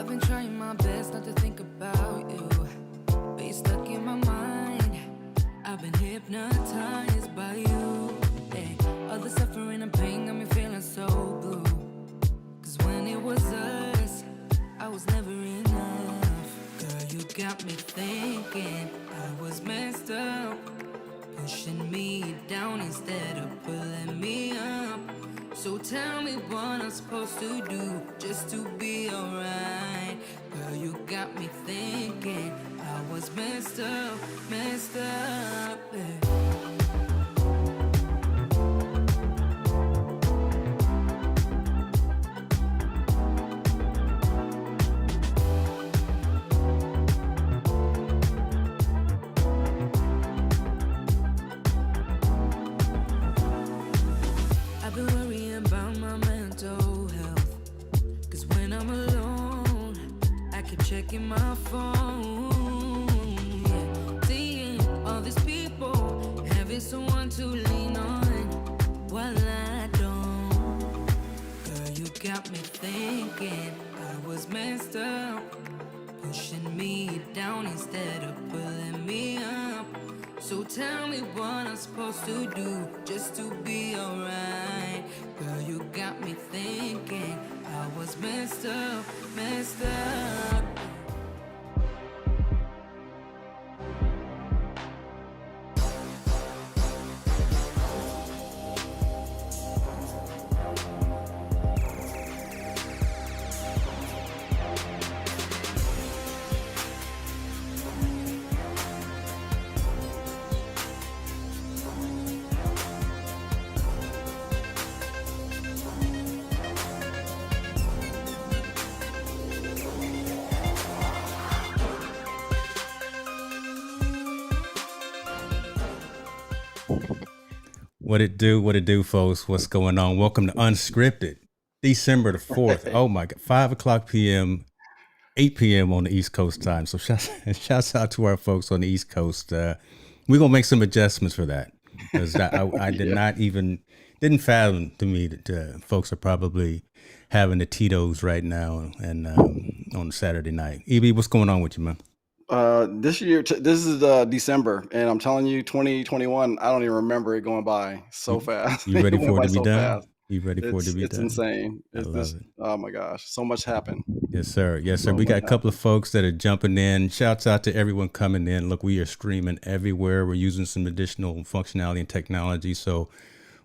I've been trying my best not to think about you, but you're stuck in my mind. I've been hypnotized by you. Hey, all the suffering and pain got me feeling so blue. Cause when it was us, I was never enough. Girl, you got me thinking I was messed up, pushing me down instead of pulling me up. So tell me what I'm supposed to do just to be alright. Girl, you got me thinking I was messed up, yeah. I've been worrying about my mental health. Cause when I'm alone, I keep checking my phone. Yeah. Seeing all these people, having someone to lean on while I don't. Girl, you got me thinking I was messed up, pushing me down instead of pulling me up. So tell me what I'm supposed to do just to be alright. Girl, you got me thinking I was messed up, messed up. What it do, folks? What's going on? Welcome to Unscripted, December the 4th. Oh my God, 5 o'clock p.m., 8 p.m. on the East Coast time. So shouts out to our folks on the East Coast. We're going to make some adjustments for that because I did Yeah. not even, didn't fathom to me that folks are probably having the Tito's right now and on Saturday night. EB, what's going on with you, man? This year, this is December, and I'm telling you, 2021. I don't even remember it going by so You, fast. you It ready went for it by to be so done? fast. You ready for it to be It's done? insane. I It's love this. it. Oh my gosh, so much happened. Yes, sir. Yes, sir. So We much got a couple of happened. folks that are jumping in. Shouts out to everyone coming in. Look, we are streaming everywhere. We're using some additional functionality and technology. So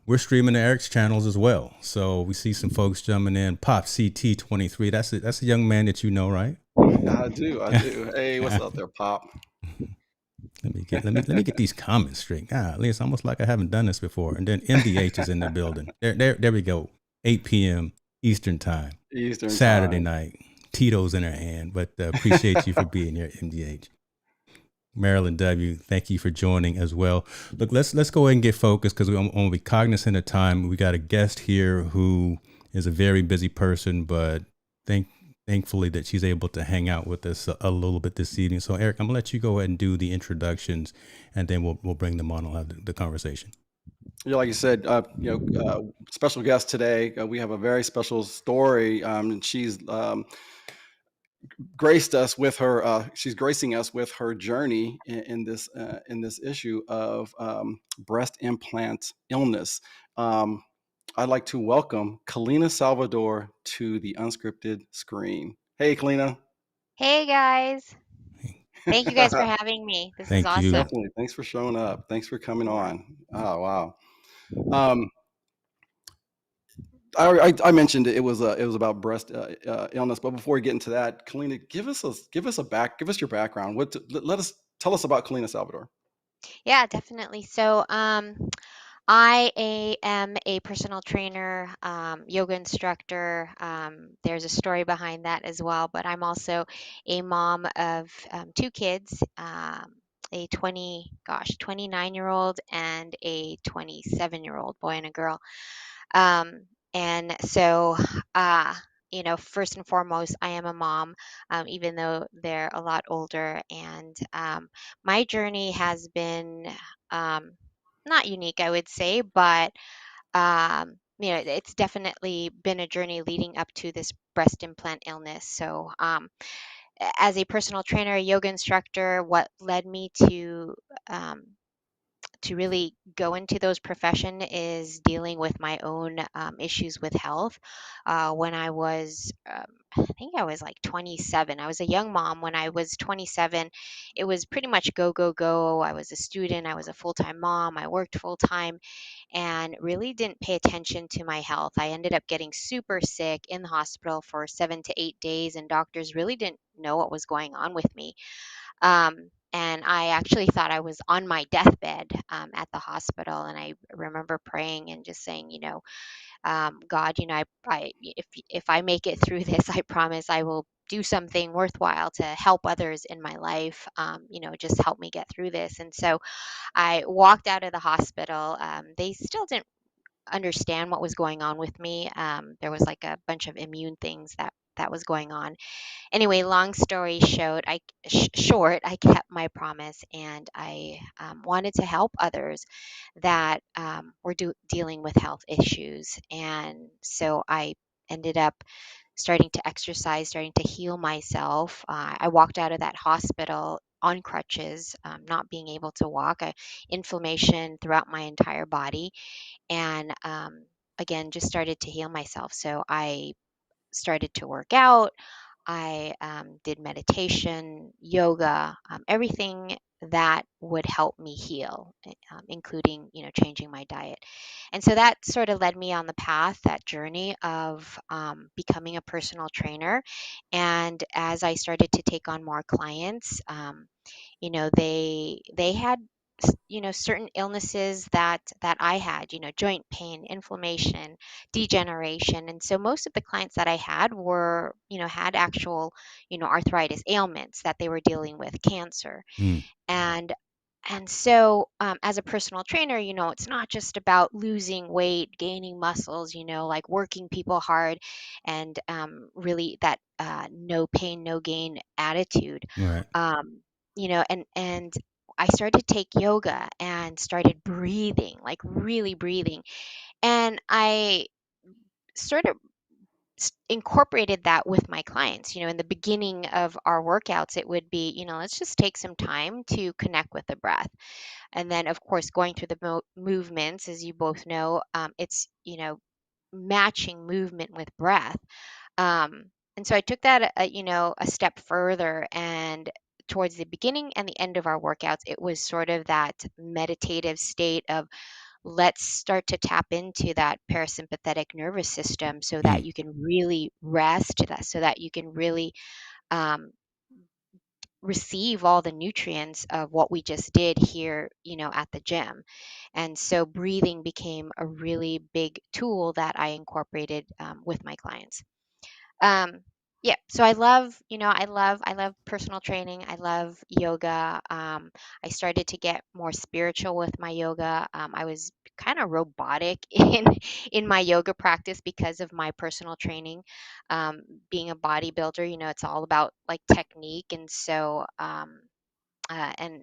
we're streaming to Eric's channels as well. So we see some folks jumping in. Pop CT23. That's a young man that you know, right? I do. I do. Hey, what's up there, Pop? Let me get these comments straight. It's almost like I haven't done this before. And then MDH is in the building. There we go. 8 p.m. Eastern time. Eastern Saturday time. night. Tito's in her hand, but appreciate you for being here, MDH. Marilyn W, thank you for joining as well. Look, let's go ahead and get focused because we want to be cognizant of time. We got a guest here who is a very busy person, but thankfully that she's able to hang out with us a little bit this evening. So, Eric, I'm gonna let you go ahead and do the introductions, and then we'll bring them on and have the conversation. Yeah, like you said, special guest today. We have a very special story. And she's graced us with her. She's gracing us with her journey in this issue of breast implant illness. Um, I'd like to welcome Kalina Salvador to the unscripted screen. Hey, Kalina. Hey guys, thank you guys for having me. This is Thank you. awesome. Definitely. Thanks for showing up. Thanks for coming on. Oh wow. Um, I mentioned it was about breast illness, but before we get into that, Kalina, give us your background. Let us tell us about Kalina Salvador. Yeah, definitely. So, am a personal trainer, yoga instructor. There's a story behind that as well, but I'm also a mom of two kids, a 29-year-old and a 27-year-old boy and a girl. Um, and so, uh, first and foremost, I am a mom, even though they're a lot older. And my journey has been um, not unique, I would say, but it's definitely been a journey leading up to this breast implant illness. So, as a personal trainer, a yoga instructor, what led me um, to really go into those profession is dealing with my own issues with health. When I was, I think I was like 27. I was a young mom when I was 27. It was pretty much go, go, go. I was a student. I was a full-time mom. I worked full-time and really didn't pay attention to my health. I ended up getting super sick in the hospital for 7 to 8 days, and doctors really didn't know what was going on with me. And I actually thought I was on my deathbed at the hospital. And I remember praying and just saying, God, if I make it through this, I promise I will do something worthwhile to help others in my life. Just help me get through this. And so I walked out of the hospital. They still didn't understand what was going on with me. There was like a bunch of immune things that was going on. Anyway, long story short, I kept my promise, and I wanted to help others that were dealing with health issues. And so I ended up starting to exercise, starting to heal myself. I walked out of that hospital on crutches, not being able to walk, inflammation throughout my entire body, and again, just started to heal myself. So I started to work out. I did meditation, yoga, everything that would help me heal, including changing my diet. And so that sort of led me on the path, that journey of becoming a personal trainer. And as I started to take on more clients, they had certain illnesses that I had, joint pain, inflammation, degeneration. And so most of the clients that I had were, had actual, arthritis ailments that they were dealing with, cancer. Mm, And so, as a personal trainer, it's not just about losing weight, gaining muscles, like working people hard, and really that no pain, no gain attitude. right. And I started to take yoga and started breathing, like really breathing. And I sort of incorporated that with my clients. In the beginning of our workouts, it would be, let's just take some time to connect with the breath. And then, of course, going through the movements, as you both know, it's, matching movement with breath. And so I took that, a step further, and towards the beginning and the end of our workouts, it was sort of that meditative state of let's start to tap into that parasympathetic nervous system so that Mm, you can really rest, so that you can really um, receive all the nutrients of what we just did here, at the gym. And so breathing became a really big tool that I incorporated with my clients. um yeah, so I love personal training. I love yoga. I started to get more spiritual with my yoga. I was kind of robotic in my yoga practice because of my personal training. Being a bodybuilder, it's all about like technique. And so and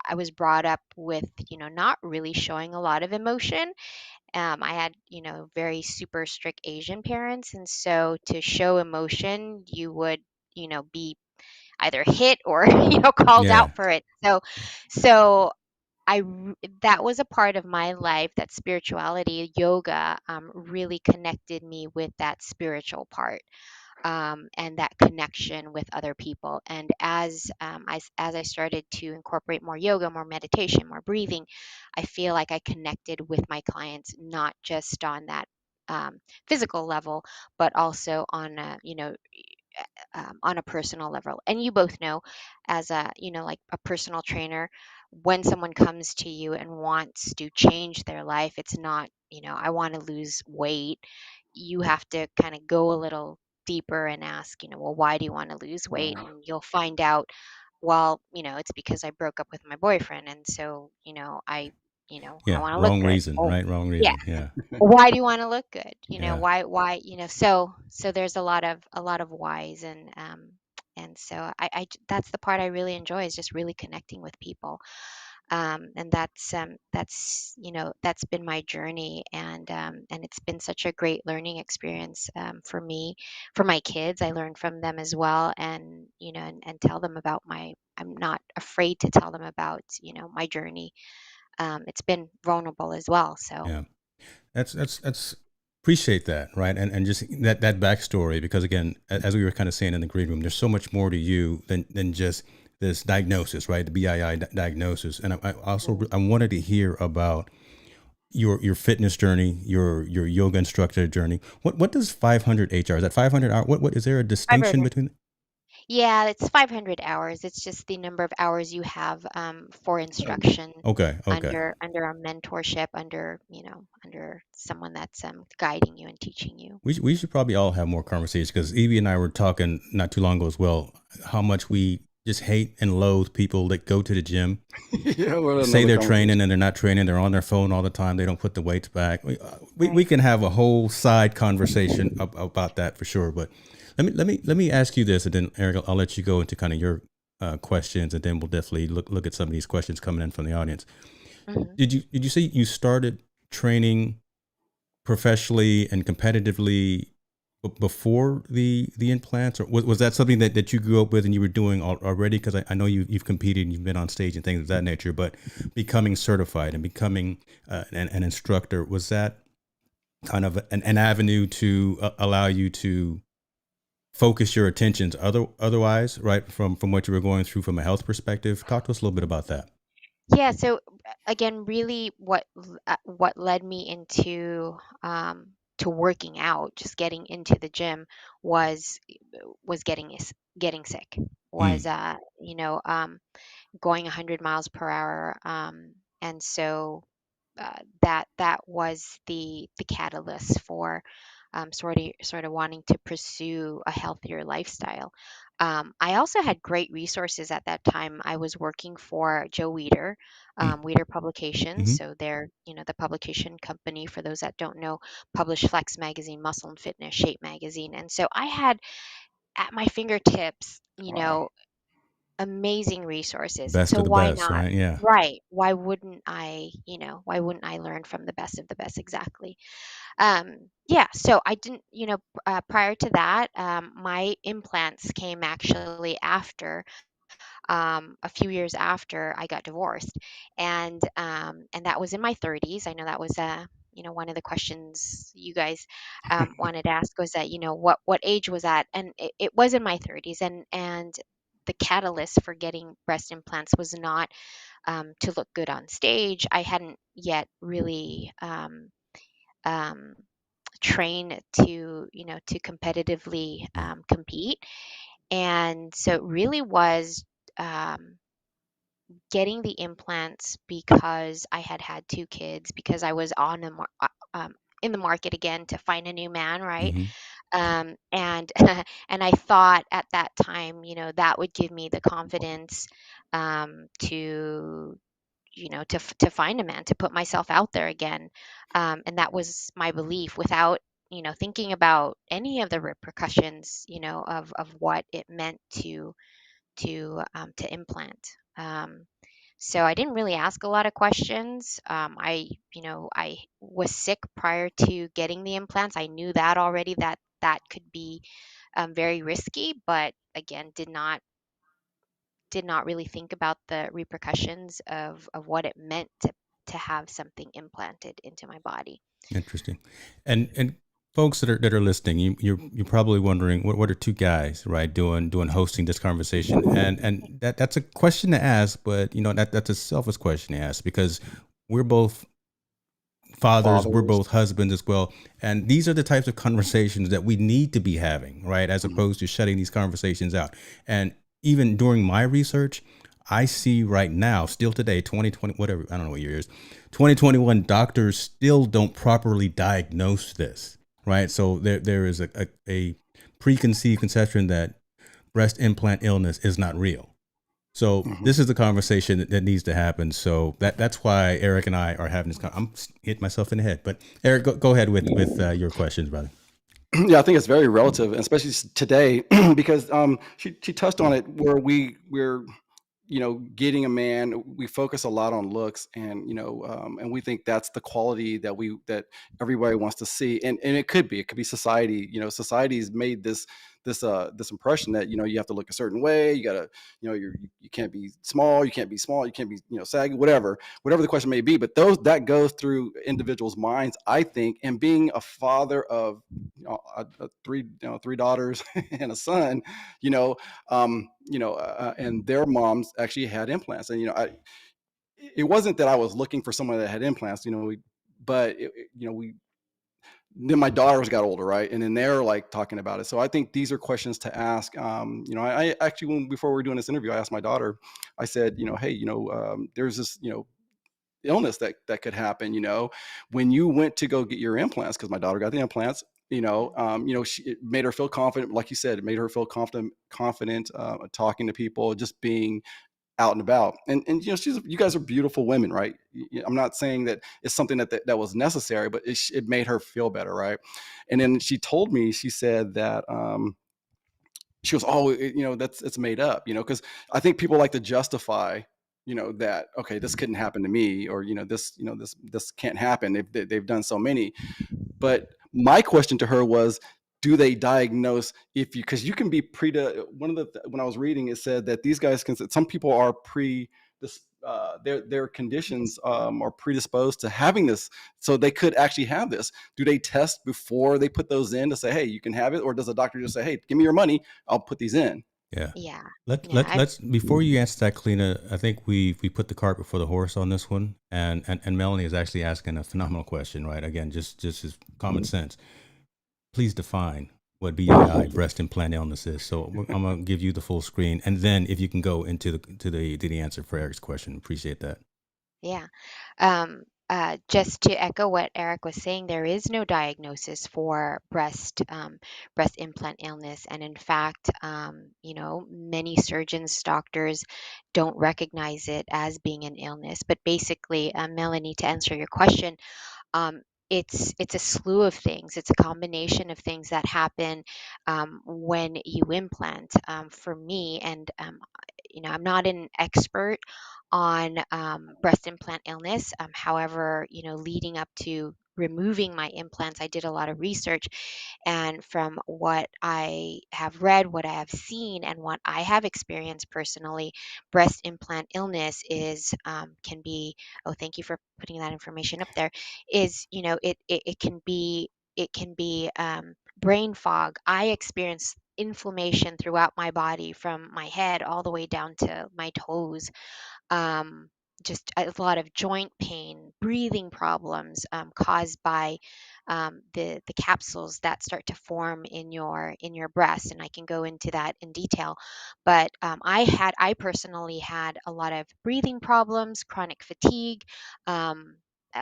I was brought up with, not really showing a lot of emotion. I had, very super strict Asian parents. And so to show emotion, you would, be either hit or, called yeah. out for it. So that was a part of my life, that spirituality, yoga, really connected me with that spiritual part, and that connection with other people. And as I started to incorporate more yoga, more meditation, more breathing, I feel like I connected with my clients not just on that physical level, but also on a personal level. And you both know, as a like a personal trainer, when someone comes to you and wants to change their life, it's not, I want to lose weight. You have to kind of go a little deeper and ask, well, why do you want to lose weight? Yeah. And you'll find out, well, it's because I broke up with my boyfriend, and so I Yeah. want to look Wrong good. reason, Oh, right? Wrong yeah. reason. Yeah. Why do you want to look good? Yeah. Why, so there's a lot of whys. And so that's the part I really enjoy, is just really connecting with people. And that's that's been my journey, and it's been such a great learning experience, for me, for my kids. I learn from them as well, and and tell them about my. I'm not afraid to tell them about my journey. It's been vulnerable as well. So. Yeah. That's appreciate that, right? And just that backstory, because again, as we were kind of saying in the green room, there's so much more to you than just this diagnosis, right? The BII diagnosis. And I also Mhm. I wanted to hear about your fitness journey, your yoga instructor journey. What does 500 HR? Is that 500 hour? What is there a distinction 500. between? Yeah, it's 500 hours. It's just the number of hours you have, for Oh, instruction Okay, okay. under a mentorship, under under someone that's guiding you and teaching you. We should probably all have more conversations, because Evie and I were talking not too long ago as well, how much we just hate and loathe people that go to the gym, yeah, well, say another they're training conversation. and they're not training. They're on their phone all the time. They don't put the weights back. We Right. can have a whole side conversation about that for sure. But let me ask you this, and then Eric, I'll let you go into kind of your questions, and then we'll definitely look at some of these questions coming in from the audience. Hmm. Did you say you started training professionally and competitively before the implants, or was that something that you grew up with and you were doing already? Because I know you've competed and you've been on stage and things of that nature, but becoming certified and becoming an instructor, was that kind of an avenue to allow you to focus your attentions otherwise, right, from what you were going through from a health perspective? Talk to us a little bit about that. Yeah. So, again, really, what led me into, to working out, just getting into the gym, was getting sick. Was Mm, going 100 miles per hour, and so, that was the catalyst for, sort of wanting to pursue a healthier lifestyle. I also had great resources at that time. I was working for Joe Weider, mm, Weider Publications. hmm. So they're, the publication company, for those that don't know, published Flex Magazine, Muscle and Fitness, Shape Magazine. And so I had at my fingertips, Wow. amazing resources. And Best so of the why best, not? right? Yeah. Right. Why wouldn't I learn from the best of the best? Exactly. Yeah. So I didn't, prior to that, my implants came actually after, a few years after I got divorced. And that was in my 30s. I know that was, one of the questions you guys, wanted to ask, was that, what age was that? And it was in my 30s. And the catalyst for getting breast implants was not, to look good on stage. I hadn't yet really, um, trained to, to competitively, Mm, compete. And so it really was, um, getting the implants because I had had two kids, because I was in the market again to find a new man, right? mm-hmm. And and I thought at that time, that would give me the confidence, to, to find a man, to put myself out there again. And that was my belief, without, thinking about any of the repercussions, of what it meant to implant. So I didn't really ask a lot of questions. I was sick prior to getting the implants. I knew that already, that that could be, very risky, but again, did not really think about the repercussions of what it meant to have something implanted into my body. Interesting. And folks that are listening, you're probably wondering what are two guys, right, doing hosting this conversation, and that's a question to ask, but that's a selfish question to ask, because we're both fathers, we're Fathers. both husbands as well, and these are the types of conversations that we need to be having, right, as Mhm. opposed to shutting these conversations out. And even during my research, I see right now, still today, 2020, whatever, I don't know what year it is, 2021, doctors still don't properly diagnose this, right? So there is a preconceived conception that breast implant illness is not real. So Mhm. this is the conversation that needs to happen. So that's why Eric and I are having this. I'm hitting myself in the head, but Eric, go ahead with your questions, brother. Yeah, I think it's very relative, and especially today, because she touched on it, where we're getting a man, we focus a lot on looks, and and we think that's the quality that everybody wants to see, and it could be society. Society's made this impression that you have to look a certain way. You gotta, you can't be small, you can't be small, you can't be saggy, whatever the question may be. But those that goes through individuals' minds, I think. And being a father of three daughters and a son, and their moms actually had implants. And it wasn't that I was looking for someone that had implants, but we then my daughters got older, right? And then they're like talking about it. So I think these are questions to ask. I actually, before we were doing this interview, I asked my daughter, I said, hey, there's this, illness that could happen, when you went to go get your implants, because my daughter got the implants. It made her feel confident. Like you said, it made her feel confident talking to people, just being out and about. And you guys are beautiful women, right? I'm not saying that it's something that was necessary, but it made her feel better, right? And then she told me, she said that she goes, oh, that's it's made up, because I think people like to justify, that, okay, this couldn't happen to me, or this can't happen. They've done so many. But my question to her was, do they diagnose if you, because you can be when I was reading, it said that these guys can, some people are their conditions are predisposed to having this, so they could actually have this. Do they test before they put those in to say, hey, you can have it, or does the doctor just say, hey, give me your money, I'll put these in? Yeah. Yeah. Yeah. Let's before you answer that, Kalina, I think we put the cart before the horse on this one, and Melanie is actually asking a phenomenal question, right? Again, just as common sense. Please define what BII, breast implant illness, is. So I'm gonna give you the full screen, and then if you can go into the answer for Eric's question, appreciate that. Yeah. Just to echo what Eric was saying, there is no diagnosis for breast implant illness, and in fact, many surgeons, doctors don't recognize it as being an illness. But basically, Melanie, to answer your question, um, it's a slew of things. It's a combination of things that happen when you implant. For me, and I'm not an expert on breast implant illness. However, leading up to removing my implants, I did a lot of research, and from what I have read, what I have seen, and what I have experienced personally, breast implant illness is can be. Oh, thank you for putting that information up there. Is it can be brain fog. I experience inflammation throughout my body from my head all the way down to my toes. um, just a lot of joint pain, breathing problems caused by the capsules that start to form in your breast, and I can go into that in detail. But I personally had a lot of breathing problems, chronic fatigue.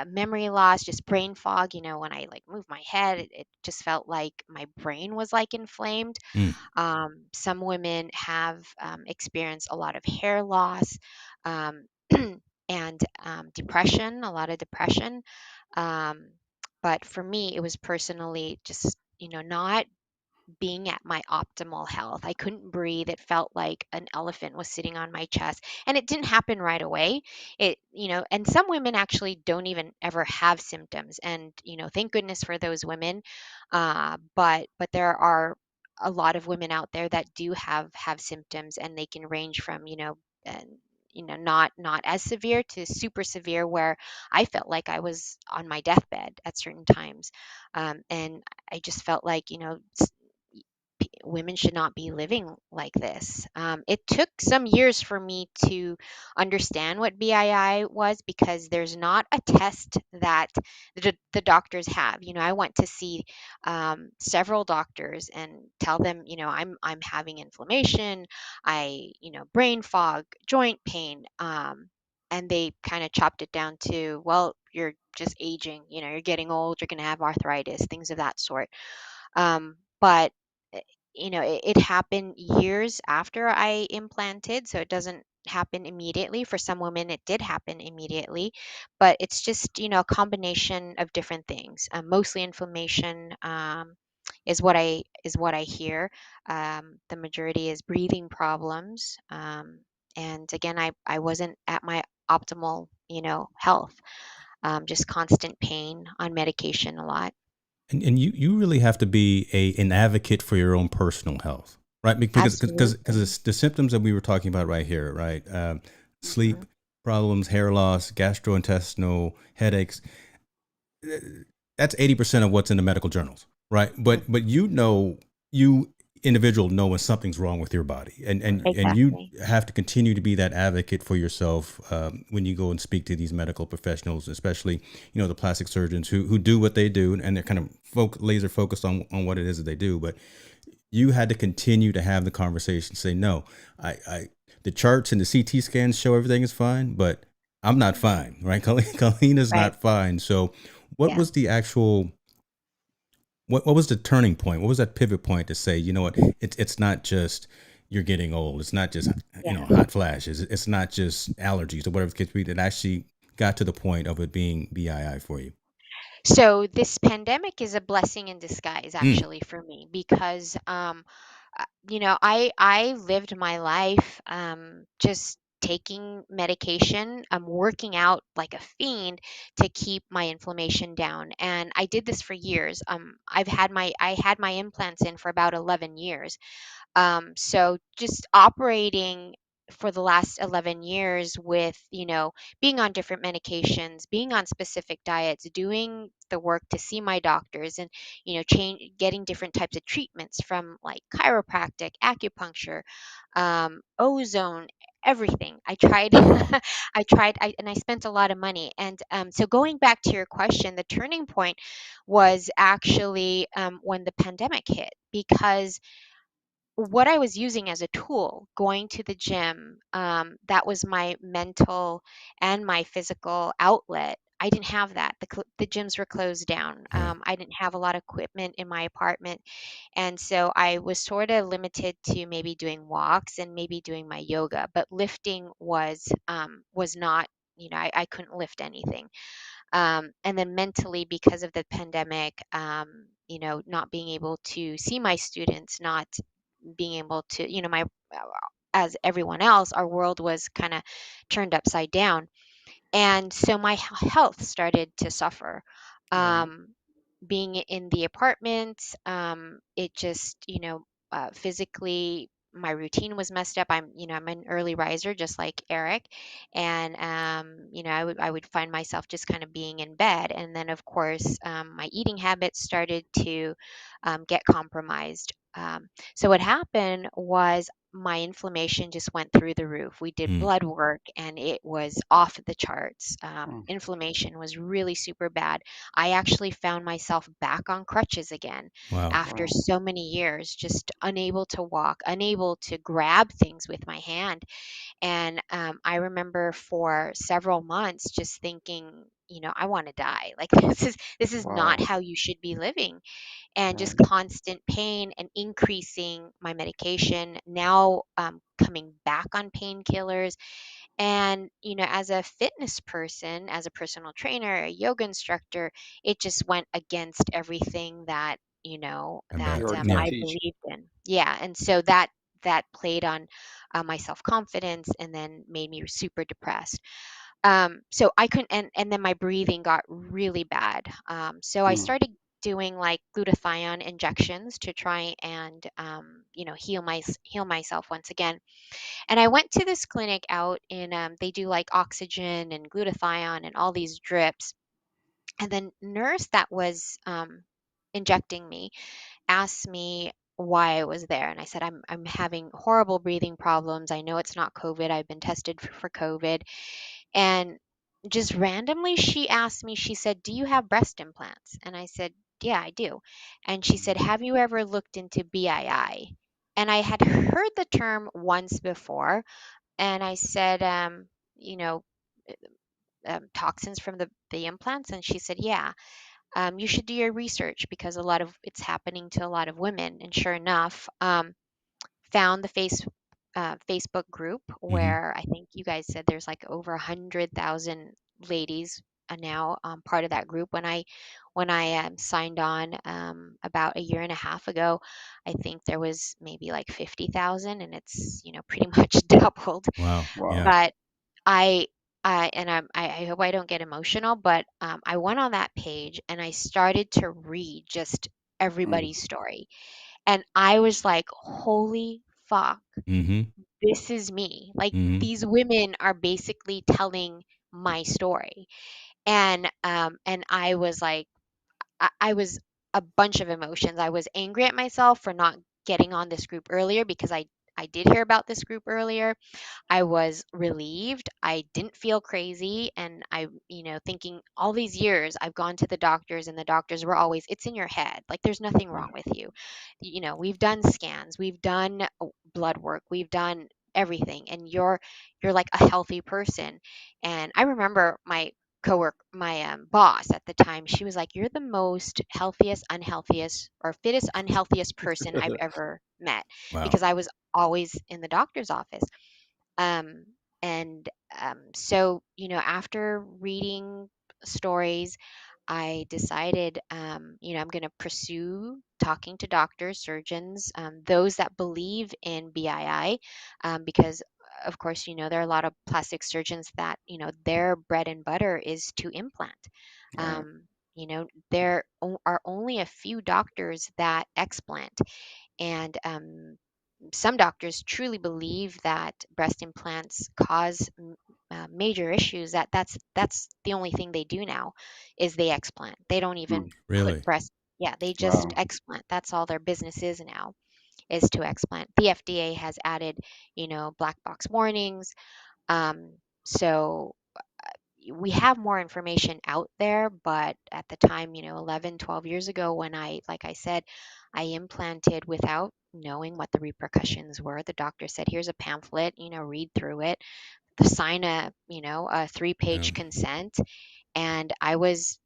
Memory loss, just brain fog. When I like moved my head, it just felt like my brain was like inflamed. Mm. Some women have experienced a lot of hair loss, um, and depression, a lot of depression. Um, but for me, it was personally just, not being at my optimal health. I couldn't breathe. It felt like an elephant was sitting on my chest. And it didn't happen right away. And some women actually don't even ever have symptoms. And, thank goodness for those women. But there are a lot of women out there that do have symptoms, and they can range from, and not as severe to super severe, where I felt like I was on my deathbed at certain times. And I just felt like, women should not be living like this. It took some years for me to understand what BII was, because there's not a test that the doctors have. I went to see several doctors and tell them, I'm having inflammation, brain fog, joint pain. And they kind of chopped it down to, well, you're just aging, you're getting old, you're going to have arthritis, things of that sort. But it happened years after I implanted, so it doesn't happen immediately. For some women, it did happen immediately, but it's just, a combination of different things. Mostly inflammation is what I hear. The majority is breathing problems. And again, I wasn't at my optimal, health, just constant pain on medication a lot. And you really have to be an advocate for your own personal health, right? Because Absolutely. the symptoms that we were talking about right here, right? Hmm. Sleep problems, hair loss, gastrointestinal headaches. uh, That's 80% of what's in the medical journals, right? But you individual know when something's wrong with your body, and you Exactly. have to continue to be that advocate for yourself when you go and speak to these medical professionals, especially the plastic surgeons who do what they do, and they're kind of laser focused on what it is that they do. But you had to continue to have the conversation, say no, I the charts and the CT scans show everything is fine, but I'm not fine, right? Kalina's Right. not fine. So what Yeah. was the actual what was the turning point? What was that pivot point to say, you know what, it's not just you're getting old, it's not just Yeah. hot flashes, it's not just allergies or whatever the case be, that actually got to the point of it being BII for you? So this pandemic is a blessing in disguise, Mm, actually, for me, because I lived my life just taking medication, working out like a fiend to keep my inflammation down, and I did this for years. I had my implants in for about 11 years. So just operating for the last 11 years with, being on different medications, being on specific diets, doing the work to see my doctors, and, getting different types of treatments from like chiropractic, acupuncture, ozone, everything. I tried, wow. and I spent a lot of money. And so going back to your question, the turning point was actually when the pandemic hit, because what I was using as a tool, going to the gym, that was my mental and my physical outlet. I didn't have that. The gyms were closed down. Yeah. I didn't have a lot of equipment in my apartment. And so I was sort of limited to maybe doing walks and maybe doing my yoga, but lifting was not, I couldn't lift anything. And then mentally, because of the pandemic, not being able to see my students, not being able to, as everyone else, our world was kind of turned upside down. And so my health started to suffer. Right. Um, Being in the apartment, it just, physically, my routine was messed up. I'm an early riser, just like Eric, and I would find myself just kind of being in bed, and then of course, my eating habits started to get compromised. So what happened was my inflammation just went through the roof. We did Mm, blood work and it was off the charts. Mm. Inflammation was really super bad. I actually found myself back on crutches again wow. after Wow. so many years, just unable to walk, unable to grab things with my hand. And I remember for several months just thinking, I want to die. Like this is not Wow. how you should be living. And just Right. constant pain and increasing my medication. Now coming back on painkillers, and, as a fitness person, as a personal trainer, a yoga instructor, it just went against everything that, I that bet. You already Yeah. did I teach. believed in. Yeah. And so that played on my self confidence and then made me super depressed. So I couldn't, and then my breathing got really bad. So I Mm. started doing like glutathione injections to try and, heal myself once again. And I went to this clinic out in, they do like oxygen and glutathione and all these drips. And the nurse that was injecting me asked me why I was there. And I said, I'm having horrible breathing problems. I know it's not COVID. I've been tested for COVID. And just randomly, she asked me, she said, do you have breast implants? And I said, yeah, I do. And she said, Mm. have you ever looked into BII? And I had heard the term once before, and I said, you know, toxins from the implants, and she said, yeah, you should do your research because a lot of it's happening to a lot of women. And sure enough, found the Facebook group Hmm. where I think you guys said there's like over 100,000 ladies are now part of that group. When I when I signed on about a year and a half ago, I think there was maybe like 50,000, and it's pretty much doubled. Wow. Wow. Yeah. But I and I hope I don't get emotional, but I went on that page and I started to read just Mm, everybody's story, and I was like, holy fuck, Mm-hmm. this is me. Like, Mm-hmm. these women are basically telling my story. And I was like, I was a bunch of emotions. I was angry at myself for not getting on this group earlier, because I did hear about this group earlier. I was relieved. I didn't feel crazy. And thinking all these years I've gone to the doctors, and the doctors were always, it's in your head. Like, there's nothing yeah. wrong with you. We've done scans, we've done blood work, we've done everything, and you're like a healthy person. And I remember my boss at the time, she was like, you're the most healthiest, unhealthiest, or fittest, unhealthiest person I've ever met, Wow. because I was always in the doctor's office. um, and so, after reading stories, I decided, I'm going to pursue talking to doctors, surgeons, those that believe in BII, because, of course, there are a lot of plastic surgeons that, their bread and butter is to implant. Right. There are only a few doctors that explant, and some doctors truly believe that breast implants cause major issues. That's the only thing they do now, is they explant. They don't even Mm, put Really? breast. Yeah, they just wow. explant. That's all their business is now, is to explant. The FDA has added, black box warnings. Um, so we have more information out there, but at the time, 11, 12 years ago, when like I said, I implanted without knowing what the repercussions were. The doctor said, here's a pamphlet, read through it, sign a Yeah. 3-page consent. And I was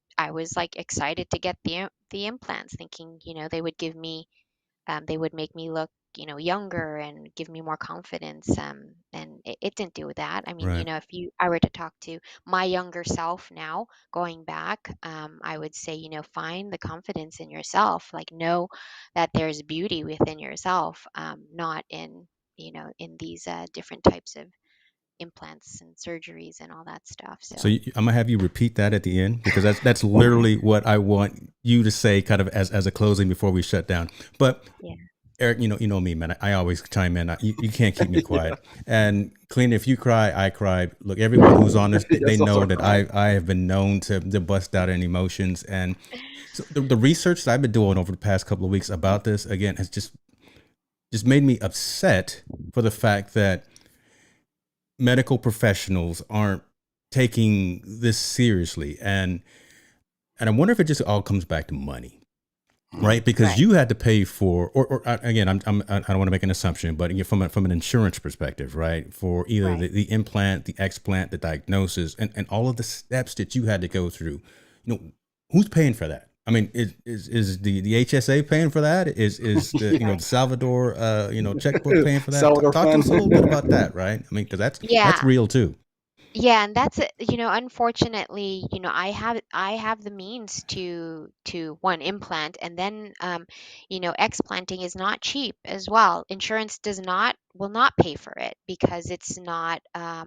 like excited to get the implants, thinking, they would make me look, younger, and give me more confidence. And it didn't do that. I mean, Right. if I were to talk to my younger self now, going back, I would say, find the confidence in yourself. Like, know that there's beauty within yourself, not in these different types of implants and surgeries and all that stuff. So So, I'm gonna have you repeat that at the end, because that's literally what I want you to say, kind of as a closing before we shut down. But yeah. Eric, you know me, man. I always chime in. You can't keep me Yeah. quiet. And Kalina, if you cry, I cry. Look, everyone who's on this, they Yes, know also that crying. I have been known to bust out in emotions. And so the research that I've been doing over the past couple of weeks about this, again, has just made me upset for the fact that medical professionals aren't taking this seriously. And I wonder if it just all comes back to money, Mm, right? Because Right. you had to pay for, or again, I don't want to make an assumption, but from an insurance perspective, right? For either Right. the implant, the explant, the diagnosis, and all of the steps that you had to go through, who's paying for that? I mean, is the HSA paying for that? Is the yeah. the Salvador checkbook paying for that? Salvador Talk to Fund. us a little bit about that, right? I mean, because that's Yeah. real too. Yeah, and that's it. Unfortunately, I have the means to one, implant, and then explanting is not cheap as well. Insurance will not pay for it, because it's not a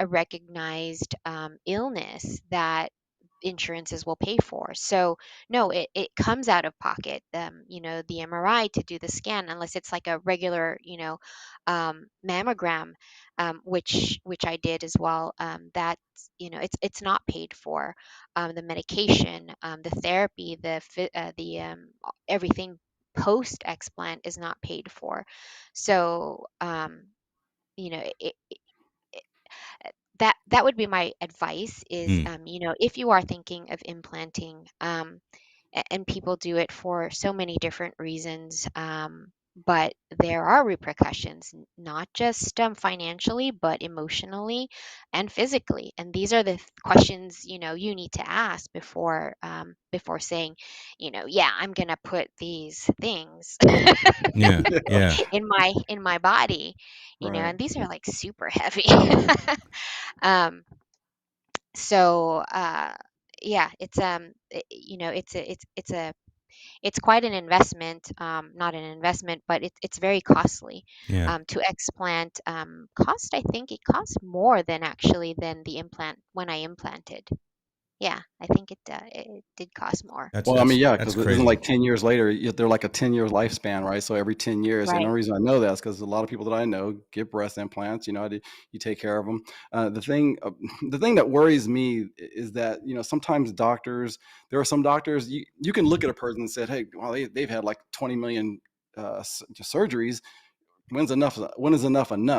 recognized illness that insurances will pay for. So no, it comes out of pocket. The MRI to do the scan, unless it's like a regular, mammogram, which I did as well. That's it's not paid for. The medication, the therapy, the everything post explant is not paid for. So you know it, that would be my advice, is Mm, if you are thinking of implanting, and people do it for so many different reasons, but there are repercussions, not just financially, but emotionally and physically. And these are the questions you need to ask before saying, yeah, I'm gonna put these things yeah, Yeah. yeah. in my body, Right. and these are like super heavy. um so yeah, it's quite an investment, not an investment, but it's very costly. Yeah. To explant, I think it costs more than actually than the implant when I implanted. Yeah, I think it did cost more. Well, I mean, yeah, That's because isn't crazy. like 10 years later, they're like a 10-year lifespan, right? So every 10 years, and the Right. reason I know that is because a lot of people that I know get breast implants. You take care of them. The thing that worries me is that sometimes doctors, there are some doctors you can look at a person and say, hey, well, they've had like 20 million surgeries. When is enough, and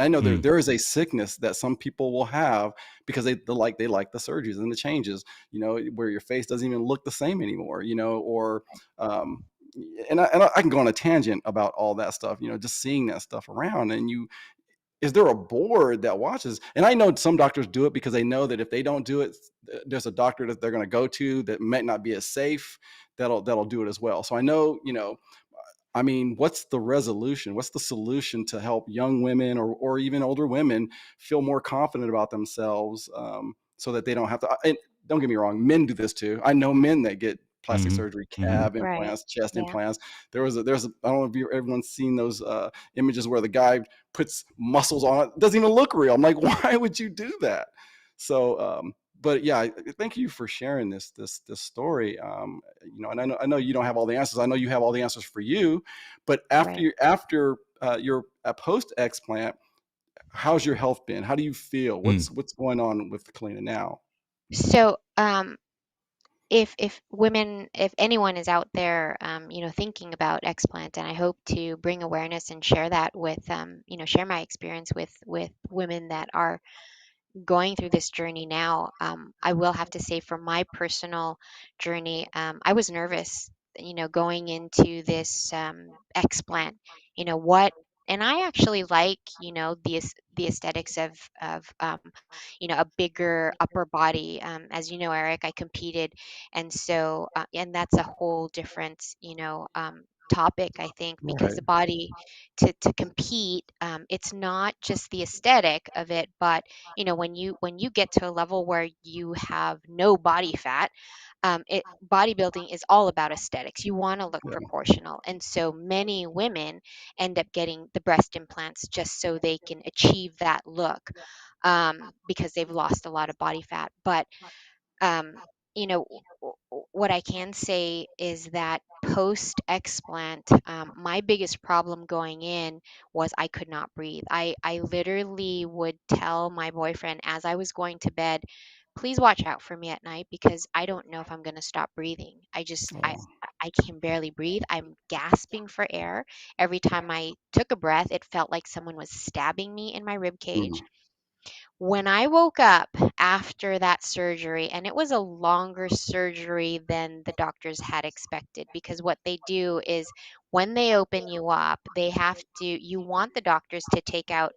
I know Mm, there is a sickness that some people will have because they like the surgeries and the changes, where your face doesn't even look the same anymore, or um and I can go on a tangent about all that stuff, just seeing that stuff around. And is there a board that watches? And I know some doctors do it because they know that if they don't do it, there's a doctor that they're going to go to that might not be as safe, that'll do it as well. So I know, I mean, what's the resolution? What's the solution to help young women, or even older women, feel more confident about themselves, so that they don't have to? And don't get me wrong, men do this too. I know men that get plastic mm-hmm, surgery, mm-hmm. calf Right. implants, chest Yeah. implants. I don't know if everyone's seen those images where the guy puts muscles on it. It doesn't even look real. I'm like, why would you do that? So, but yeah, thank you for sharing this story. And I know you don't have all the answers. I know you have all the answers for you, but after Right. your post explant, how's your health been? How do you feel? Mm, What's going on with Kalina now? So, if anyone is out there, thinking about explant, and I hope to bring awareness and share that with, share my experience with women that are going through this journey now. I will have to say, for my personal journey, I was nervous, going into this explant. What, and I actually like, the aesthetics of a bigger upper body. As you know, Eric, I competed, and so and that's a whole different, topic, I think, because Right. the body, to compete, it's not just the aesthetic of it, but when you get to a level where you have no body fat, bodybuilding is all about aesthetics. You want to look Yeah. proportional, and so many women end up getting the breast implants just so they can achieve that look, because they've lost a lot of body fat. But um, what I can say is that post explant, my biggest problem going in was I could not breathe. I literally would tell my boyfriend as I was going to bed, please watch out for me at night because I don't know if I'm going to stop breathing. Oh, I can barely breathe. I'm gasping for air. Every time I took a breath, it felt like someone was stabbing me in my rib cage. mm, When I woke up after that surgery, and it was a longer surgery than the doctors had expected, because what they do is when they open you up, you want the doctors to take out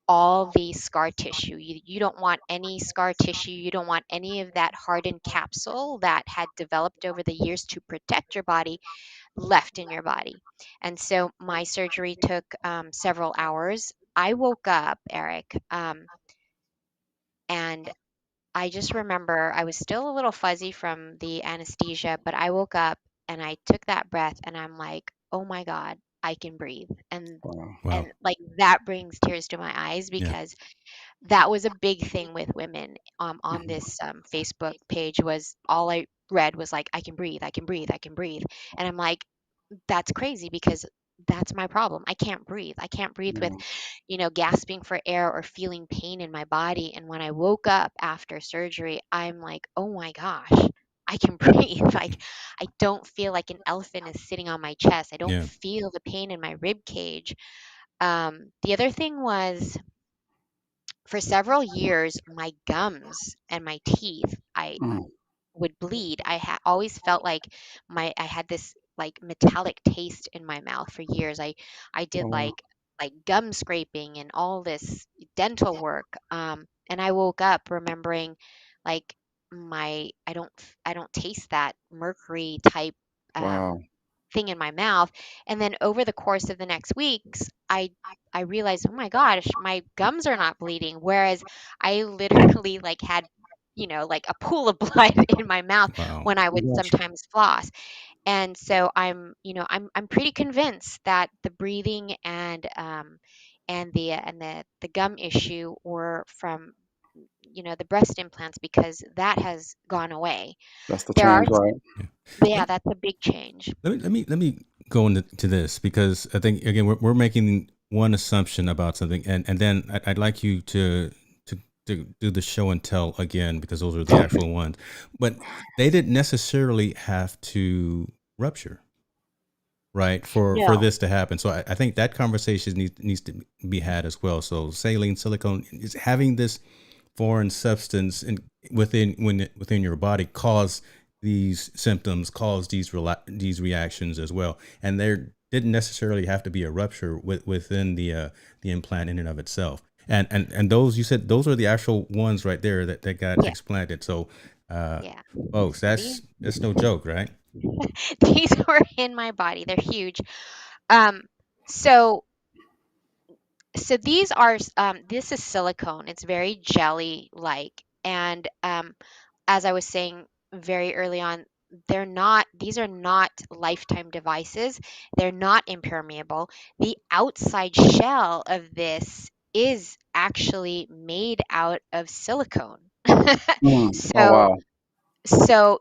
all the scar tissue. You don't want any scar tissue. You don't want any of that hardened capsule that had developed over the years to protect your body left in your body. And so my surgery took several hours. I woke up, Eric, and I just remember I was still a little fuzzy from the anesthesia, but I woke up and I took that breath and I'm like, "Oh my God, I can breathe." And wow. Wow. and like that brings tears to my eyes, Yeah. because that was a big thing with women, on Mhm. this Facebook page. Was all I read was like, "I can breathe, I can breathe, I can breathe." And I'm like, that's crazy, because that's my problem. I can't breathe. I can't breathe with, Yeah. gasping for air or feeling pain in my body. And when I woke up after surgery, I'm like, oh my gosh, I can breathe. Like, I don't feel like an elephant is sitting on my chest. I don't Yeah. feel the pain in my rib cage. The other thing was, for several years, my gums and my teeth, I Mm, would bleed. Always felt like I had this like metallic taste in my mouth for years. I did oh, wow. like gum scraping and all this dental work. And I woke up remembering, like, I don't taste that mercury type Wow. thing in my mouth. And then over the course of the next weeks, I realized, oh my gosh, my gums are not bleeding. Whereas I literally like had like a pool of blood in my mouth Wow. when I would Gotcha. sometimes floss. And so I'm pretty convinced that the breathing and the gum issue were from the breast implants, because that has gone away. That's the There are change, right? Yeah. Yeah, that's a big change. Let me go into this, because I think again we're making one assumption about something, and then I'd like you to do the show and tell again, because those are the actual ones. But they didn't necessarily have to rupture, right, for No. this to happen. So I think that conversation needs to be had as well. So saline, silicone, is having this foreign substance within your body cause these symptoms, cause these reactions as well, and there didn't necessarily have to be a rupture within the implant in and of itself. And those, you said those are the actual ones right there that got Yeah. explanted. So, uh, Yeah. folks, So these that's no joke, right? these were in my body. They're huge. Um, so these are this is silicone. It's very jelly like, and as I was saying very early on, these are not lifetime devices. They're not impermeable. The outside shell of this is actually made out of silicone. Oh so wow. so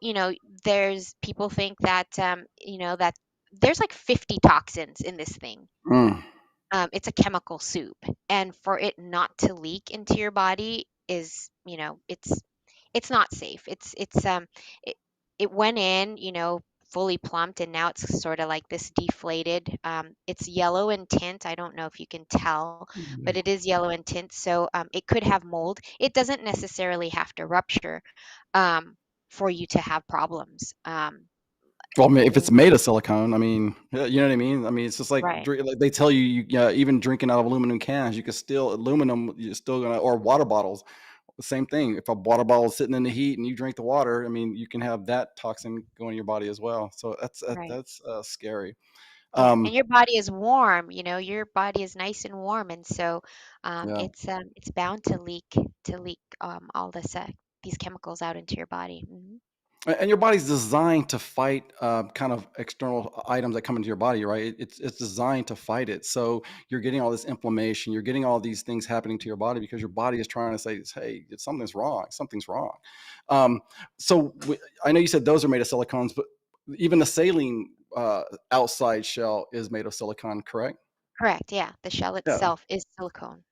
there's people think that that there's like 50 toxins in this thing. Mm. It's a chemical soup, and for it not to leak into your body is, it's not safe. It, it went in, fully plumped, and now it's sort of like this deflated. It's yellow in tint. I don't know if you can tell, but it is yellow in tint. So it could have mold. It doesn't necessarily have to rupture for you to have problems. Well, I mean, if w- it's made of silicone, I mean, yeah, you know what I mean? I mean, it's just like, right, like they tell you, even drinking out of aluminum cans, you can still aluminum, you're still gonna, or water bottles, the same thing. If a water bottle is sitting in the heat and you drink the water, I mean, you can have that toxin go in your body as well. So right. that's scary. Yeah, and Um, your body is warm, your body is nice and warm, and so yeah. it's bound to leak all these chemicals out into your body. And your body's designed to fight kind of external items that come into your body, right? It's designed to fight it. So you're getting all this inflammation, you're getting all these things happening to your body because your body is trying to say, "Hey, something's wrong. Something's wrong." Um, I know you said those are made of silicones, but even the saline outside shell is made of silicone, correct? Correct. Yeah, the shell Yeah. itself is silicone.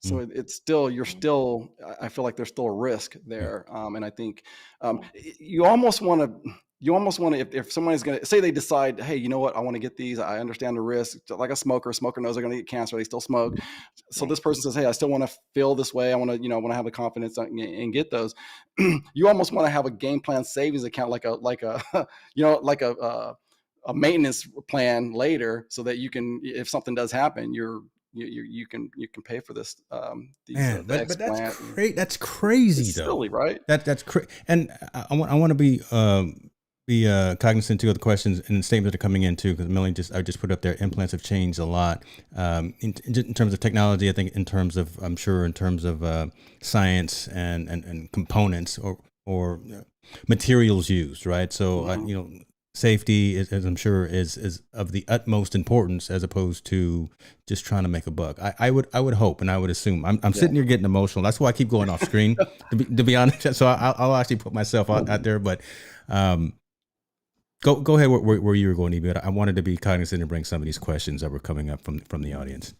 So it's still, you're Yeah, still, I feel like there's still a risk Yeah. there. And I think yeah, you almost want to, if somebody's going to say, they decide, hey, you know what, I want to get these. I understand the risk. Like a smoker knows they're going to get cancer. They still smoke. So right, this person says, hey, I still want to feel this way. I want to, want to have the confidence and get those. You almost want to have a game plan savings account, like a, a maintenance plan later, so that you can, if something does happen, you can pay for this, Man, the but that's explant. great. That's crazy It's though. silly, right? That's crazy. And I want to be cognizant too of the questions and the statements that are coming in too, because Melanie I just put up there. Implants have changed a lot in terms of technology. I think in terms of, I'm sure in terms of science and components or materials used, right? So Mhm. safety is, as I'm sure, is of the utmost importance, as opposed to just trying to make a buck. I would hope, and I would assume. I'm Yeah. sitting here getting emotional. That's why I keep going off screen, to be honest. So I'll actually put myself out there. But um, go ahead where you were going, Evie. I wanted to be cognizant and bring some of these questions that were coming up from the audience.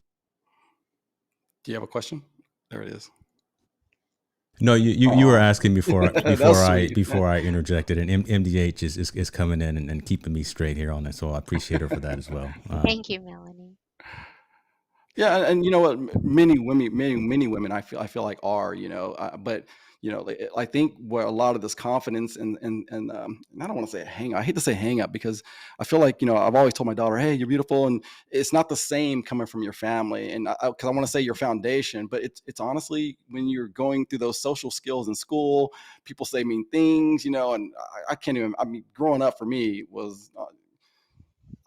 Do you have a question? There it is. No, you were Aw. asking That's sweet. before I interjected, and MDH is coming in and keeping me straight here on that. So I appreciate her for that as well. thank you, Melanie. Yeah, and you know what? Many women, I feel like are, but I think where a lot of this confidence and I don't want to say a hang up. I hate to say hang up, because I feel like, I've always told my daughter, hey, you're beautiful, and it's not the same coming from your family, and because I want to say your foundation, but it's honestly, when you're going through those social skills in school, people say mean things, and I can't even. I mean, growing up for me was.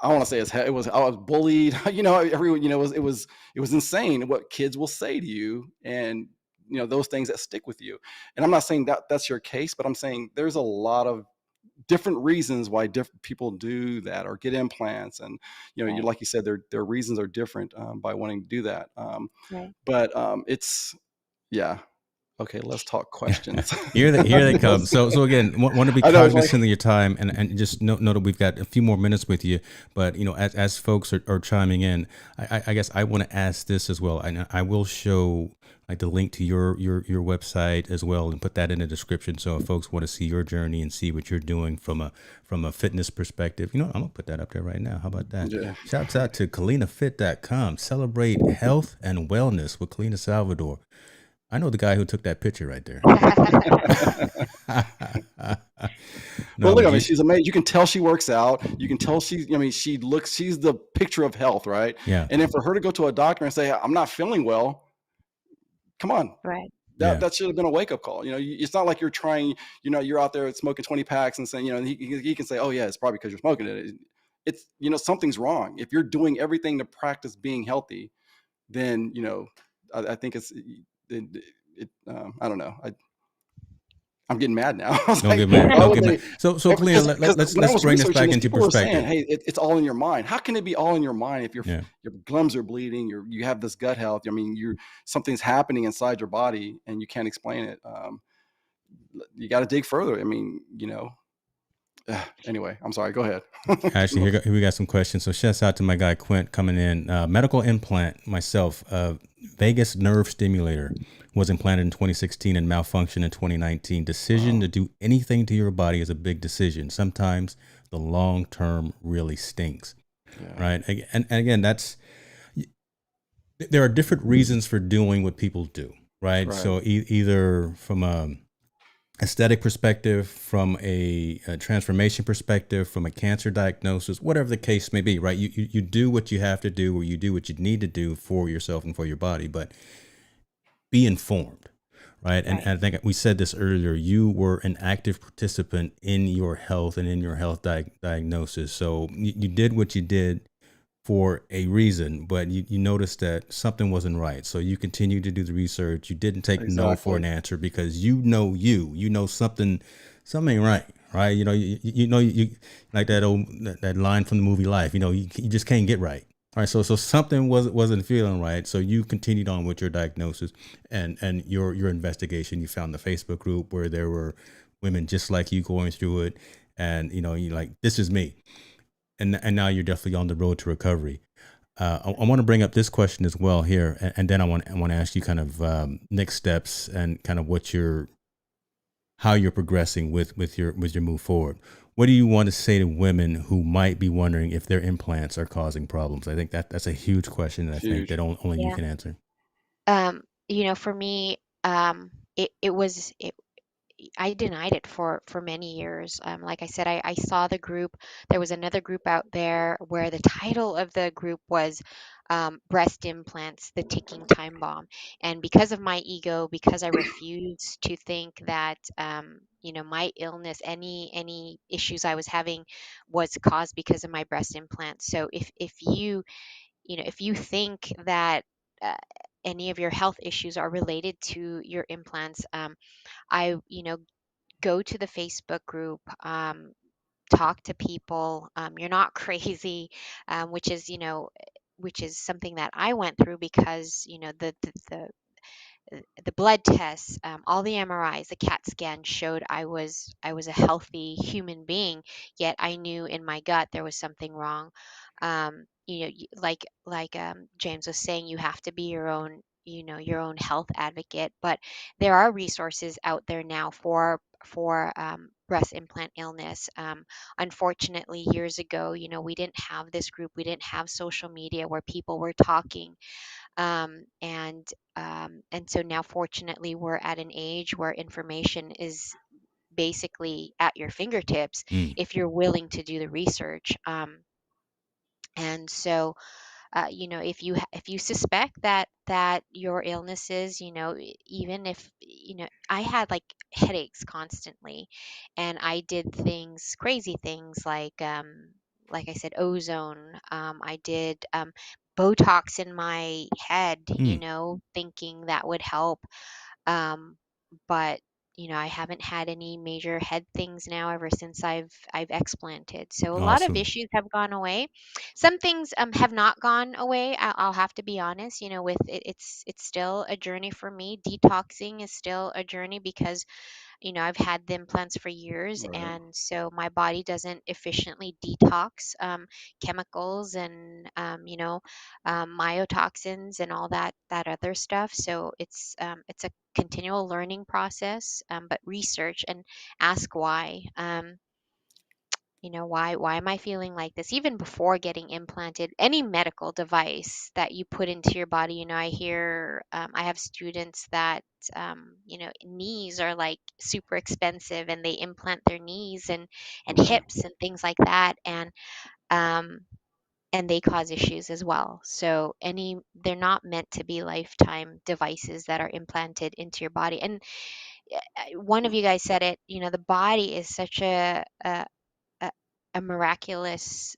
I want to say it was, I was bullied. Everyone, it was insane what kids will say to you, and those things that stick with you. And I'm not saying that that's your case, but I'm saying there's a lot of different reasons why different people do that or get implants. And you, Right. like you said, their reasons are different, by wanting to do that. Right. But it's, yeah. Okay, let's talk questions. Here they come. So again, want to be I know it's like, cognizant of your time, and just know that we've got a few more minutes with you. But as folks are chiming in, I guess I want to ask this as well. I will show like the link to your website as well, and put that in the description. So if folks want to see your journey and see what you're doing from a fitness perspective, I'm gonna put that up there right now. How about that? yeah. Shouts out to KalinaFit.com. Celebrate health and wellness with Kalina Salvador. I know the guy who took that picture right there. Well, No, look, but I mean, she's amazing. You can tell she works out. You can tell she's the picture of health, right? yeah, And then for her to go to a doctor and say, I'm not feeling well, come on. Right. yeah. That should have been a wake up call. It's not like you're trying, you're out there smoking 20 packs and saying, and he can say, oh yeah, it's probably because you're smoking it. It's, something's wrong. If you're doing everything to practice being healthy, then, I think I don't know. I'm getting mad now. I was Don't like, get mad. why Don't would get they? mad. So Kalina, Because when I let's was bring this researching back this, into people were saying, perspective. "Hey, it's all in your mind." How can it be all in your mind if Yeah. your gums are bleeding, you have this gut health? I mean, something's happening inside your body and you can't explain it. You got to dig further. I mean, Anyway, I'm sorry. Go ahead. Actually, here we got some questions. So shouts out to my guy Quint coming in. Medical implant myself. Vagus nerve stimulator was implanted in 2016 and malfunctioned in 2019. Decision to do anything to your body is a big decision. Sometimes the long term really stinks, Yeah. right? And again, there are different reasons for doing what people do, right? Right. So either from a aesthetic perspective, from a transformation perspective, from a cancer diagnosis, whatever the case may be, right? You do what you have to do, or you do what you need to do for yourself and for your body, but be informed, right? And I think we said this earlier, you were an active participant in your health and in your health diagnosis. So you did what you did for a reason, but you noticed that something wasn't right. So you continued to do the research. You didn't take no for an answer because you know something ain't right, right? You like that line from the movie Life. You just can't get right. All right, so something wasn't feeling right. So you continued on with your diagnosis and your investigation. You found the Facebook group where there were women just like you going through it, and you like, this is me. And now you're definitely on the road to recovery. I want to bring up this question as well here, and then I want to ask you kind of next steps and kind of how you're progressing with your move forward. What do you want to say to women who might be wondering if their implants are causing problems? I think that's a huge question that I think that only you can answer. For me, I denied it for many years. Like I said, I saw the group. There was another group out there where the title of the group was breast implants, the ticking time bomb. And because of my ego, because I refused to think that my illness, any issues I was having, was caused because of my breast implants. So if you think that any of your health issues are related to your implants, I go to the Facebook group, talk to people. You're not crazy, which is something that I went through because the blood tests, all the MRIs, the CAT scan showed I was a healthy human being, yet I knew in my gut there was something wrong. Like James was saying, you have to be your own health advocate, but there are resources out there now for breast implant illness. Unfortunately, years ago, we didn't have this group, we didn't have social media where people were talking, um, and and so now, fortunately, we're at an age where information is basically at your fingertips Mm. if you're willing to do the research. And so, if you suspect that your illnesses, even if I had like headaches constantly, and I did crazy things like I said, ozone. I did Botox in my head, Mm. thinking that would help. But I haven't had any major head things now ever since I've explanted. So a lot of Awesome. issues have gone away. Some things have not gone away. I'll have to be honest. With it, it's still a journey for me. Detoxing is still a journey because I've had the implants for years, Right. and so my body doesn't efficiently detox chemicals and myotoxins and all that other stuff. So it's a continual learning process, but research and ask why. Why am I feeling like this? Even before getting implanted, any medical device that you put into your body, I hear, I have students that, knees are like super expensive and they implant their knees and Right. hips and things like that. Um, and they cause issues as well. So they're not meant to be lifetime devices that are implanted into your body. And one of you guys said it, the body is such a, a miraculous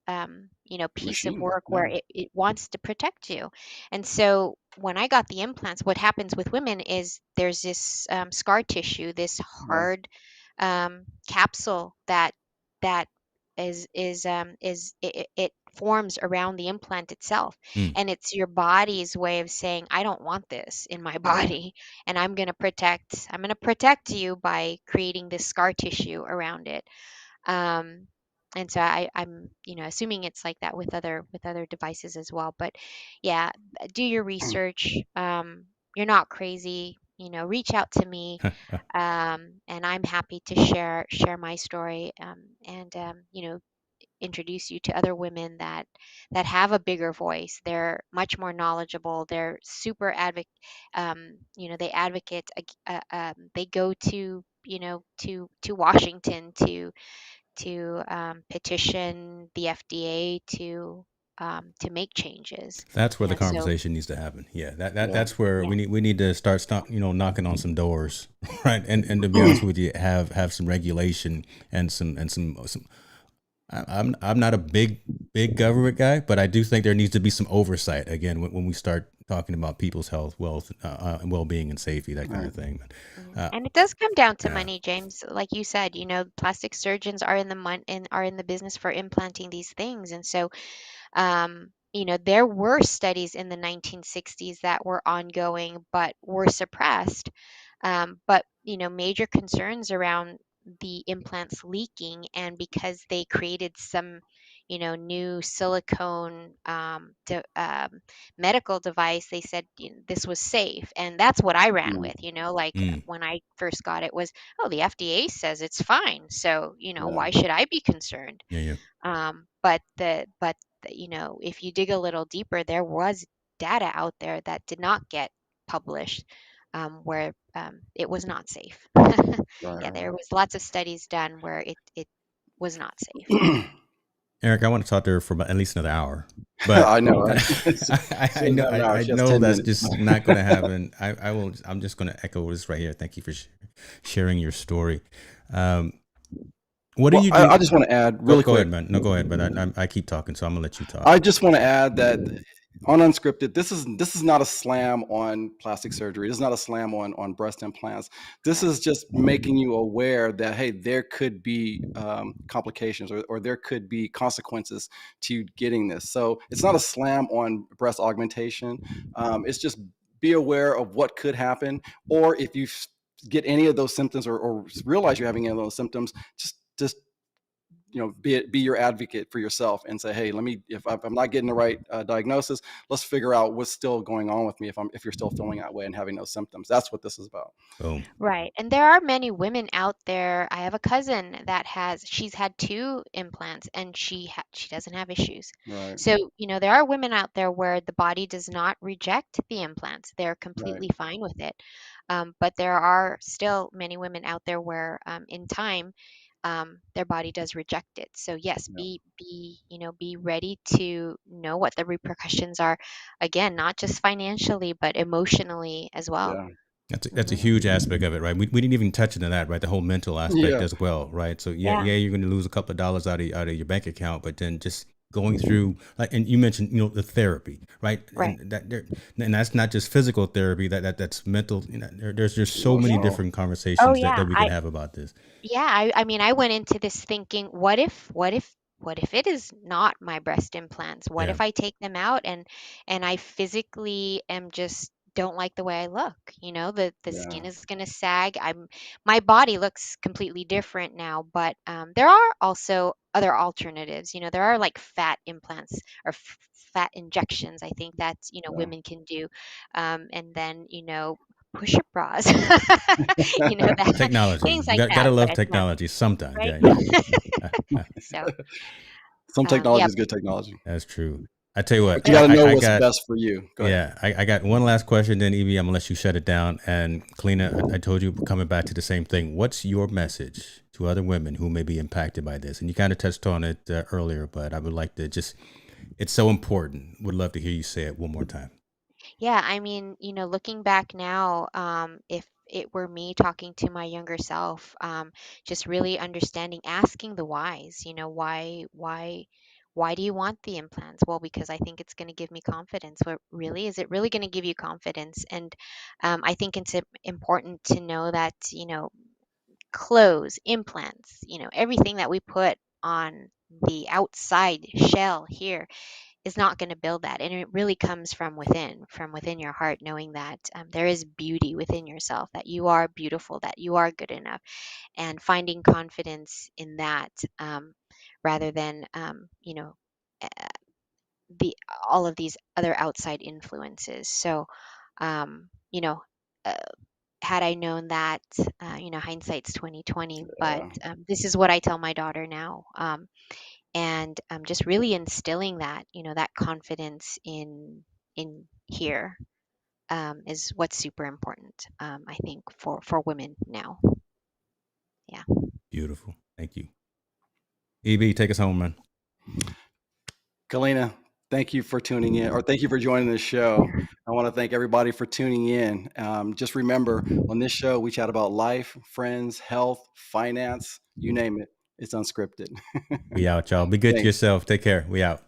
piece of Machine. work where Yeah. it wants to protect you. And so when I got the implants, what happens with women is there's this scar tissue, this Right. hard capsule that it forms around the implant itself, Mm. and it's your body's way of saying, I don't want this in my body, and I'm going to protect you by creating this scar tissue around it. um, and so I'm assuming it's like that with other devices as well. But yeah, do your research. You're not crazy. Reach out to me, and I'm happy to share my story, and introduce you to other women that have a bigger voice. They're much more knowledgeable. They're super they advocate. They go to to Washington to petition the FDA to make changes. That's where the So conversation needs to happen. Yeah, Yeah. that's where yeah, we need to start knocking on some doors, right? And to be honest with you, have some regulation and some. I'm not a big government guy, but I do think there needs to be some oversight again when we start talking about people's health, wealth, and well being and safety, that kind Right. of thing. and it does come down to Yeah, money, James. Like you said, plastic surgeons are in the business for implanting these things, and so there were studies in the 1960s that were ongoing but were suppressed. But major concerns around the implants leaking, and because they created some new silicone medical device, they said this was safe, and that's what I ran Mm. with. Like mm, when I first got it was, oh, the FDA says it's fine, so Yeah. why should I be concerned? yeah, yeah. But if you dig a little deeper, there was data out there that did not get published, where it was not safe. Right. Yeah, Right. there was lots of studies done where it was not safe. Eric, I want to talk to her for about at least another hour, but I know, right? She I doesn't know have an hour. I She has know 10 that's minutes. just not going to happen. I will. I'm just going to echo this right here. Thank you for sharing your story. Um, what do Well, you I do? just want to add Go, really go quick. ahead, man. No, go ahead. But I keep talking, so I'm gonna let you talk. I just want to add that on Unscripted, this is not a slam on plastic surgery. This is not a slam on breast implants. This is just making you aware that, hey, there could be complications, or there could be consequences to getting this. So it's not a slam on breast augmentation. It's just be aware of what could happen, or if you get any of those symptoms, or realize you're having any of those symptoms, just be your advocate for yourself and say, hey, let me, if I'm not getting the right diagnosis, let's figure out what's still going on with me, if you're still feeling that way and having those symptoms. That's what this is about. Boom. Right. And there are many women out there. I have a cousin that she's had two implants, and she doesn't have issues. Right. So, there are women out there where the body does not reject the implants. They're Right. completely fine with it. But there are still many women out there where, in time, their body does reject it. So yes, Yeah. be ready to know what the repercussions are. Again, not just financially, but emotionally as well. Yeah. That's a Hmm. huge aspect of it, right? We didn't even touch into that, right? The whole mental aspect Yeah. as well, right? So yeah, Yeah. yeah, you're going to lose a couple of dollars out of your bank account, but then just going through, like, and you mentioned, the therapy, right? Right. And that's not just physical therapy, that's mental. There's so many Emotional. different Oh conversations yeah. that we can have about this. I mean, I went into this thinking, what if it is not my breast implants? What Yeah. if I take them out and I physically am just don't like the way I look? The Yeah. skin is going to sag. My body looks completely different now, but there are also other alternatives. There are like fat implants or fat injections. I think that Yeah. women can do, and then push-up bras, that Technology. things like Gotta that. love But technology sometimes. right. Yeah, yeah. So Some technology yeah, is good technology, That's true. I tell you what, but you got but to know I what's got, best for you. Go ahead. yeah, I got one last question. Then Evie, I'm gonna let you shut it down. And Kalina, I told you, coming back to the same thing. What's your message to other women who may be impacted by this? And you kind of touched on it earlier, but I would like to just, it's so important. Would love to hear you say it one more time. yeah, I mean, looking back now, if it were me talking to my younger self, just really understanding, asking the whys, why do you want the implants? Well, because I think it's going to give me confidence. But really, is it really going to give you confidence? And I think it's important to know that, clothes, implants, everything that we put on the outside shell here is not going to build that. And it really comes from within your heart, knowing that there is beauty within yourself, that you are beautiful, that you are good enough, and finding confidence in that, rather than, uh, the all of these other outside influences. So, um, you know, uh, had I known that, hindsight's 2020. But Yeah. this is what I tell my daughter now. And just really instilling that that confidence in here, is what's super important, I think, for women now. Yeah. Beautiful. Thank you. EB, take us home, man. Kalina, thank you for tuning in, or thank you for joining the show. I want to thank everybody for tuning in. Just remember, on this show, we chat about life, friends, health, finance, you name it. It's unscripted. We out, y'all. Be good to Thanks. yourself. Take care. We out.